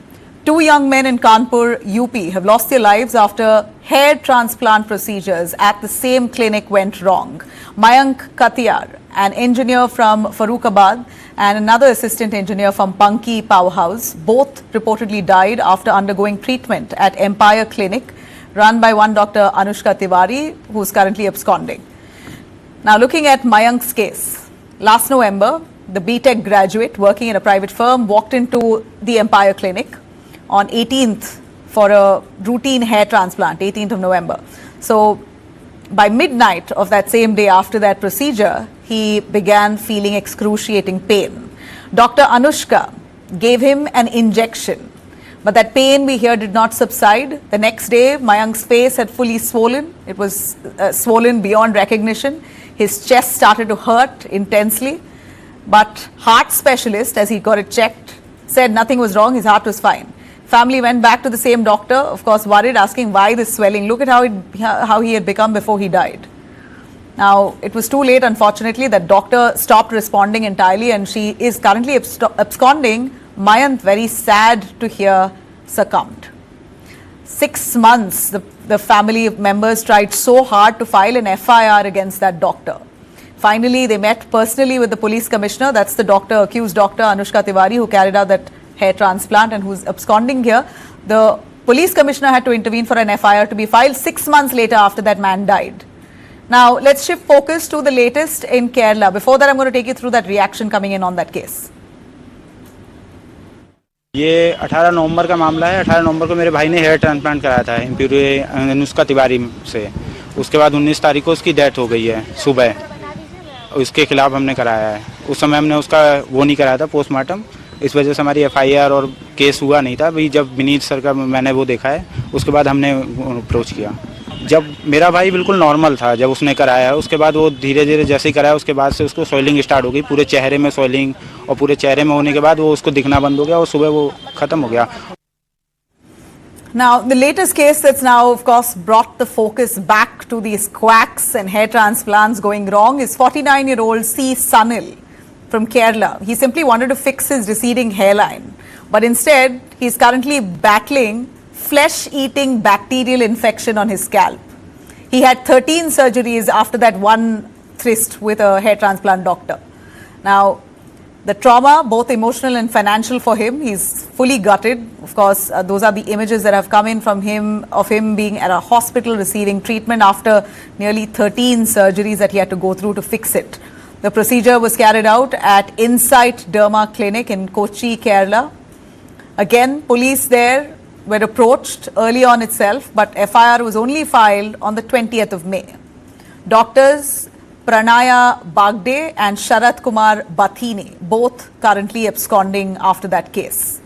S1: 2 young men in Kanpur, UP have lost their lives after hair transplant procedures at the same clinic went wrong. Mayank Katiyar, an engineer from Farrukhabad, and another assistant engineer from Panki Powerhouse, both reportedly died after undergoing treatment at Empire Clinic, run by one Dr. Anushka Tiwari, who's currently absconding. Now, looking at Mayank's case, last November, the BTech graduate working in a private firm walked into the Empire Clinic on 18th for a routine hair transplant, 18th of November. So by midnight of that same day after that procedure, he began feeling excruciating pain. Dr. Anushka gave him an injection, but that pain we hear did not subside. The next day, Mayank's face had fully swollen. It was swollen beyond recognition. His chest started to hurt intensely, but heart specialist, as he got it checked, said nothing was wrong, his heart was fine. Family went back to the same doctor, of course worried, asking why this swelling. Look at how he had become before he died. Now, it was too late, unfortunately. That doctor stopped responding entirely, and she is currently absconding. Mayank, very sad to hear, succumbed. 6 months, the family members tried so hard to file an FIR against that doctor. Finally, they met personally with the police commissioner. That's the accused doctor, Anushka Tiwari, who carried out that hair transplant and who's absconding here. The police commissioner had to intervene for an FIR to be filed 6 months later after that man died. Now, let's shift focus to the latest in Kerala. Before that, I'm going to take you through that reaction coming in on that case.
S18: ये 18 नवंबर का मामला है। 18 नवंबर को मेरे भाई ने hair transplant कराया था इम्प्यूरी अनुष्का तिवारी से। उसके बाद 19 तारीख को उसकी डेथ हो गई है सुबह। उसके खिलाफ हमने कराया है। उस समय हमने उसका वो नहीं कराया था पोस्टमार्टम, इस वजह से हमारी FIR और केस हुआ नहीं था। अभी जब विनीत सर का मैंने वो देखा है, उसके बाद हमने अप्रोच किया। जब मेरा भाई बिल्कुल नॉर्मल था जब उसने कराया है, उसके बाद वो धीरे धीरे जैसे ही कराया उसके बाद से उसको स्वेलिंग स्टार्ट हो गई, पूरे चेहरे में स्वेलिंग, और पूरे चेहरे में होने के बाद वो उसको दिखना बंद हो गया और सुबह वो खत्म हो गया।
S1: Now, the latest case that's now, of course, brought the focus back to these quacks and hair transplants going wrong is 49-year-old C. Sunil from Kerala. He simply wanted to fix his receding hairline, but instead, he's currently battling flesh-eating bacterial infection on his scalp. He had 13 surgeries after that one tryst with a hair transplant doctor. Now, the trauma, both emotional and financial for him, he's fully gutted. Of course, those are the images that have come in from him, of him being at a hospital receiving treatment after nearly 13 surgeries that he had to go through to fix it. The procedure was carried out at Insight Derma Clinic in Kochi, Kerala. Again, police there were approached early on itself, but FIR was only filed on the 20th of May. Doctors Pranaya Bagde and Sharat Kumar Bathini, both currently absconding after that case.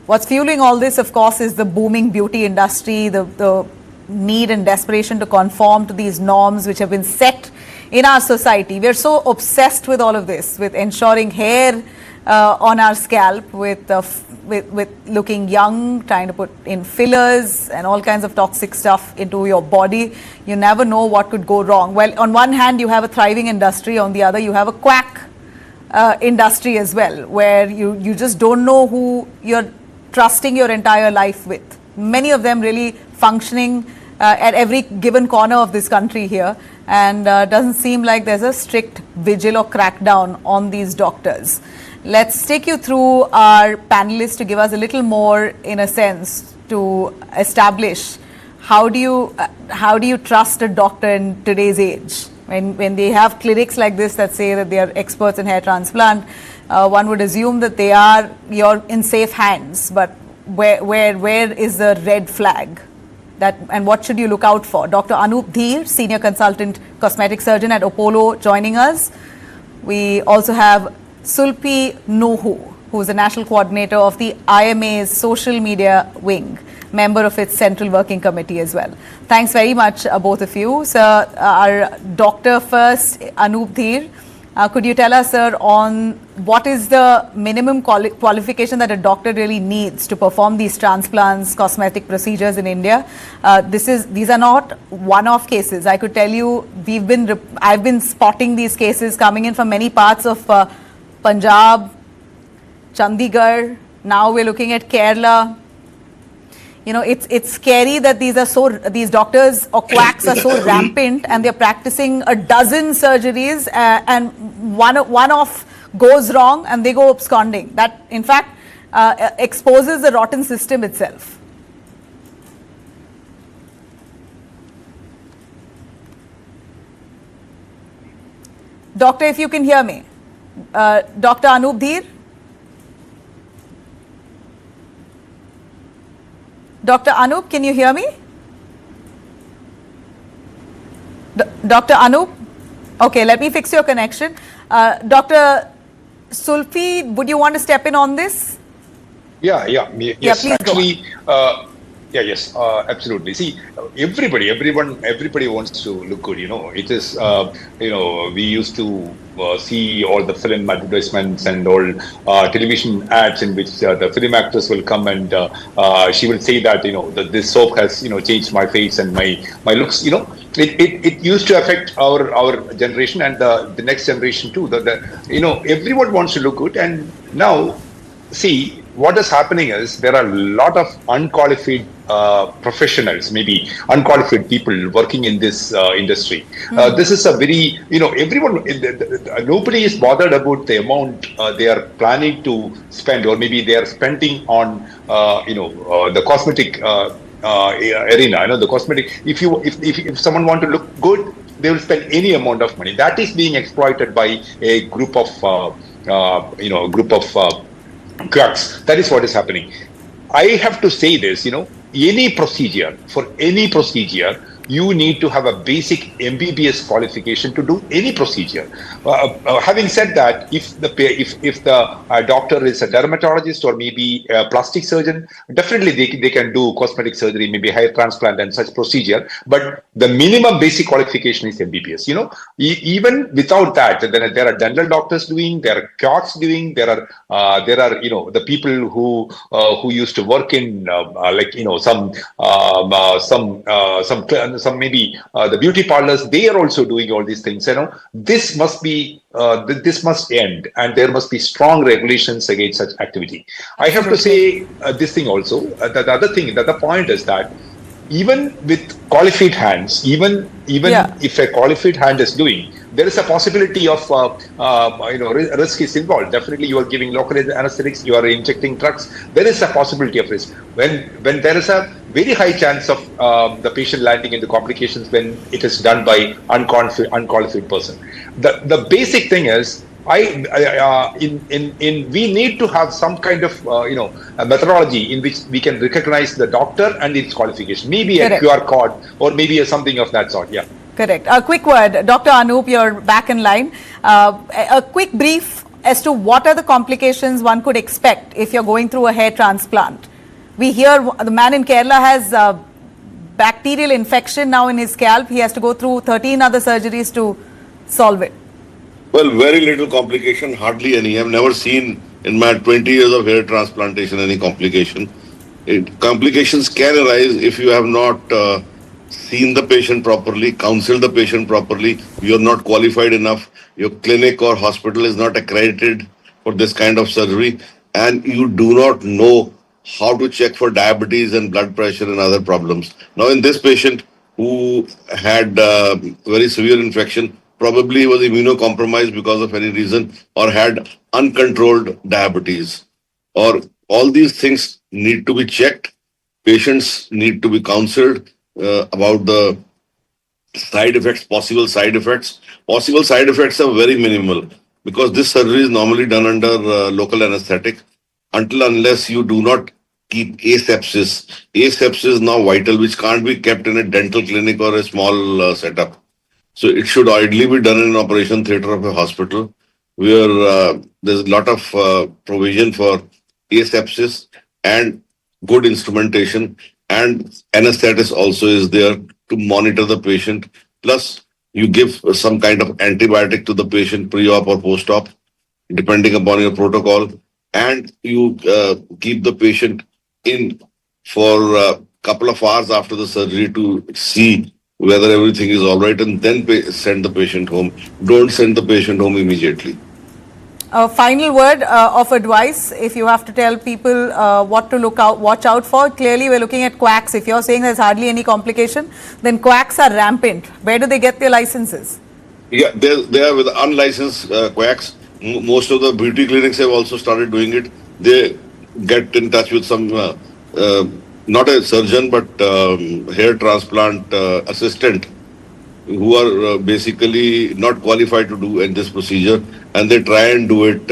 S1: What's fueling all this, of course, is the booming beauty industry, the need and desperation to conform to these norms which have been set in our society. We're so obsessed with all of this, with ensuring hair on our scalp, with looking young, trying to put in fillers and all kinds of toxic stuff into your body. You never know what could go wrong. Well, on one hand, you have a thriving industry. On the other, you have a quack industry as well, where you just don't know who you're trusting your entire life with. Many of them really functioning at every given corner of this country here, and doesn't seem like there's a strict vigil or crackdown on these doctors. Let's take you through our panelists to give us a little more, in a sense, to establish how do you trust a doctor in today's age? When they have clinics like this that say that they are experts in hair transplant, one would assume that you're in safe hands. But where is the red flag? And what should you look out for? Dr. Anup Dheer, Senior Consultant Cosmetic Surgeon at Apollo, joining us. We also have Sulpi Nohu, who is the National Coordinator of the IMA's Social Media Wing, member of its Central Working Committee as well. Thanks very much, both of you. Sir, our doctor first, Anup Dheer, could you tell us, sir, on what is the minimum qualification that a doctor really needs to perform these transplants, cosmetic procedures in India? These are not one-off cases. I could tell you, I've been spotting these cases coming in from many parts of Punjab, Chandigarh. Now we're looking at Kerala. You know, it's scary that these doctors or quacks are so rampant, and they're practicing a dozen surgeries, and one off goes wrong and they go absconding. That, in fact, exposes the rotten system itself. Doctor, if you can hear me. Dr. Anup Dheer? Dr. Anup, can you hear me? Dr. Anup? Okay, let me fix your connection. Dr. Sulfi, would you want to step in on this?
S19: Yes.
S1: Please
S19: Actually, yes, absolutely. See, everybody wants to look good. You know, it is. We used to see all the film advertisements and all television ads in which the film actress will come and she will say that this soap has changed my face and my looks. It used to affect our generation and the next generation too. Everyone wants to look good, and now see. What is happening is there are a lot of unqualified professionals, maybe unqualified people working in this industry. This is a very, nobody is bothered about the amount they are planning to spend, or maybe they are spending on, the cosmetic arena. The cosmetic. If someone want to look good, they will spend any amount of money. That is being exploited by a group of, cracks. That is what is happening. I have to say this, for any procedure, you need to have a basic MBBS qualification to do any procedure. Having said that, if the doctor is a dermatologist or maybe a plastic surgeon, definitely they can do cosmetic surgery, maybe hair transplant and such procedure. But the minimum basic qualification is MBBS. Even without that, there are dental doctors doing, there are quacks doing, there are the people who used to work in some maybe the beauty parlors, they are also doing all these things. This must end, and there must be strong regulations against such activity. I have to say this thing also. The other point is that even with qualified hands, even if a qualified hand is doing, there is a possibility of risk is involved. Definitely, you are giving local anesthetics, you are injecting drugs. There is a possibility of risk when there is a very high chance of the patient landing into complications when it is done by unqualified person. The basic thing is, we need to have some kind of a methodology in which we can recognize the doctor and its qualification. Maybe a QR code or maybe something of that sort. Yeah.
S1: Correct. A quick word, Dr. Anup, you're back in line. A quick brief as to what are the complications one could expect if you're going through a hair transplant. We hear the man in Kerala has bacterial infection now in his scalp. He has to go through 13 other surgeries to solve it?
S8: Well, very little complication, hardly any. I've never seen in my 20 years of hair transplantation any complication. Complications can arise if you have not seen the patient properly, counseled the patient properly, you're not qualified enough, your clinic or hospital is not accredited for this kind of surgery, and you do not know how to check for diabetes and blood pressure and other problems. Now, in this patient who had very severe infection, probably he was immunocompromised because of any reason, or had uncontrolled diabetes, or all these things need to be checked. Patients need to be counseled about the side effects, possible side effects. Possible side effects are very minimal because this surgery is normally done under local anesthetic unless you do not keep asepsis. Asepsis is now vital, which can't be kept in a dental clinic or a small setup. So it should ideally be done in an operation theatre of a hospital where there's a lot of provision for asepsis and good instrumentation, and anesthetist also is there to monitor the patient. Plus, you give some kind of antibiotic to the patient pre-op or post-op, depending upon your protocol, and you keep the patient in for a couple of hours after the surgery to see whether everything is all right, and then send the patient home. Don't send the patient home immediately.
S1: A final word of advice, if you have to tell people what to watch out for. Clearly, we're looking at quacks. If you're saying there's hardly any complication, then quacks are rampant. Where do they get their licenses?
S8: Yeah, they are with unlicensed quacks. Most of the beauty clinics have also started doing it. They get in touch with some, not a surgeon, but hair transplant assistant, who are basically not qualified to do in this procedure, and they try and do it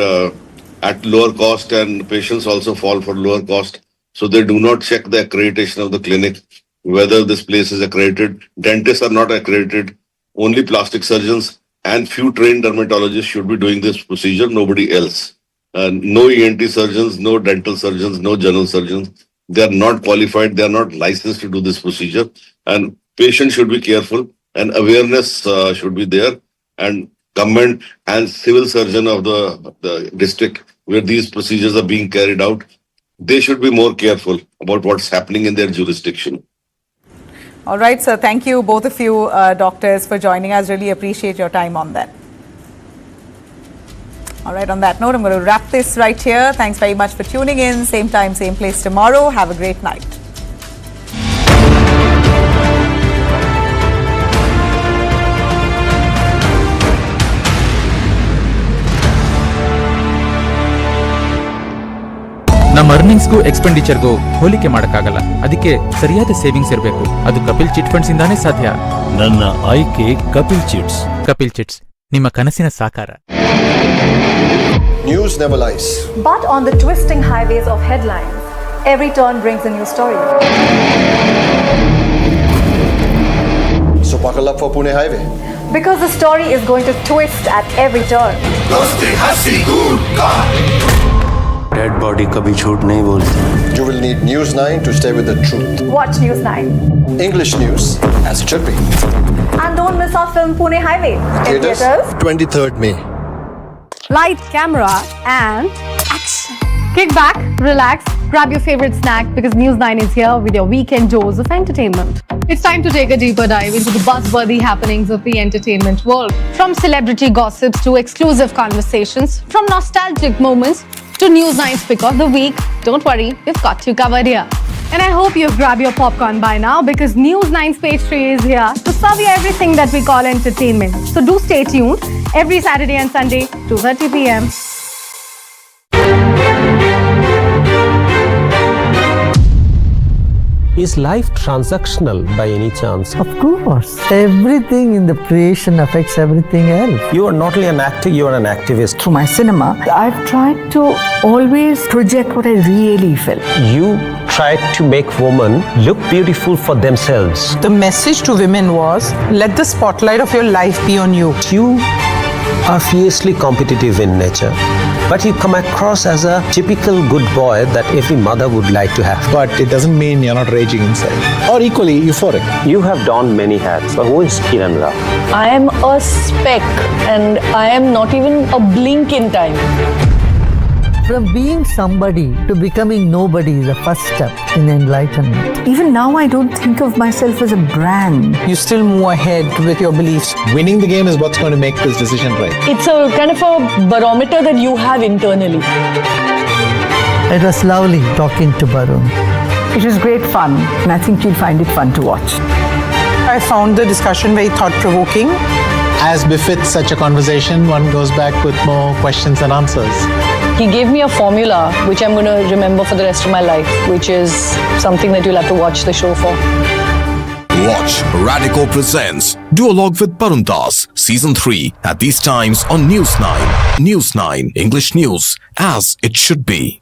S8: at lower cost, and patients also fall for lower cost. So they do not check the accreditation of the clinic, whether this place is accredited. Dentists are not accredited. Only plastic surgeons and few trained dermatologists should be doing this procedure, nobody else. No ENT surgeons, no dental surgeons, no general surgeons. They are not qualified. They are not licensed to do this procedure, and patients should be careful. And awareness should be there, and government and civil surgeon of the district where these procedures are being carried out, they should be more careful about what's happening in their jurisdiction.
S1: All right, sir. Thank you, both of you doctors, for joining us. Really appreciate your time on that. All right, on that note, I'm going to wrap this right here. Thanks very much for tuning in. Same time, same place tomorrow. Have a great night.
S20: ನಮ್ಮ ಅರ್ನಿಂಗ್ಸ್ಗೂ ಎಕ್ಸ್ಪೆಂಡಿಚರ್ಗೂ ಹೋಲಿಕೆ ಮಾಡೋಕ್ಕಾಗಲ್ಲ. ಅದಕ್ಕೆ ಸರಿಯಾದ savings ಇರಬೇಕು. ಅದು Kapil chit funds ಇಂದಾನೇ ಸಾಧ್ಯ.
S21: ನನ್ನ ಆಯ್ಕೆ ಕಪಿಲ್ ಚಿಟ್ಸ್.
S20: ಕಪಿಲ್ ಚಿಟ್ಸ್, ನಿಮ್ಮ ಕನಸಿನ ಸಾಕಾರ.
S22: News never lies.
S23: But on the twisting highways of headlines, every turn brings a new story.
S22: So buckle up for Pune Highway.
S23: Because the story is going to twist at every turn.
S21: Dead body कभी झूठ नहीं बोलती.
S22: You will need News9 to stay with the truth.
S23: Watch News9.
S22: English news as it should be.
S23: And don't miss our film Pune Highway.
S22: Theaters 23rd May.
S23: Light, camera, and action. Kick back, relax, grab your favorite snack because News9 is here with your weekend dose of entertainment. It's time to take a deeper dive into the buzzworthy happenings of the entertainment world. From celebrity gossips to exclusive conversations, from nostalgic moments to News9's pick of the week. Don't worry, we've got you covered here. And I hope you've grabbed your popcorn by now because News9's page 3 is here to serve you everything that we call entertainment. So do stay tuned every Saturday and Sunday, 2:30 p.m.
S21: Is life transactional by any chance?
S24: Of course. Everything in the creation affects everything else.
S21: You are not only an actor, you are an activist.
S24: Through my cinema, I've tried to always project what I really felt.
S21: You tried to make women look beautiful for themselves.
S25: The message to women was, let the spotlight of your life be on you.
S21: You are fiercely competitive in nature, but you come across as a typical good boy that every mother would like to have.
S2: But it doesn't mean you're not raging inside, or equally euphoric.
S21: You have donned many hats, but who is Kiran Rao?
S3: I am a speck and I am not even a blink in time.
S4: From being somebody to becoming nobody is the first step in enlightenment. Even now, I don't think of myself as a brand.
S25: You still move ahead with your beliefs.
S2: Winning the game is what's going to make this decision right.
S3: It's a kind of a barometer that you have internally.
S4: It was lovely talking to Barun. It was great fun, and I think you'll find it fun to watch.
S25: I found the discussion very thought-provoking.
S2: As befits such a conversation, one goes back with more questions than answers.
S3: He gave me a formula which I'm going to remember for the rest of my life, which is something that you'll have to watch the show for.
S5: Watch Radico Presents Duologue with Barun Das, Season 3 at these times on News9. News9 English News as it should be.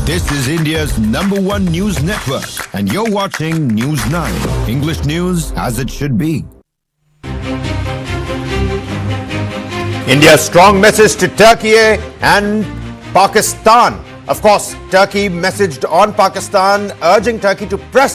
S6: This is India's #1 news network, and you're watching News9, English news as it should be.
S26: India's strong message to Turkey and Pakistan. Of course, Turkey messaged on Pakistan, urging Turkey to press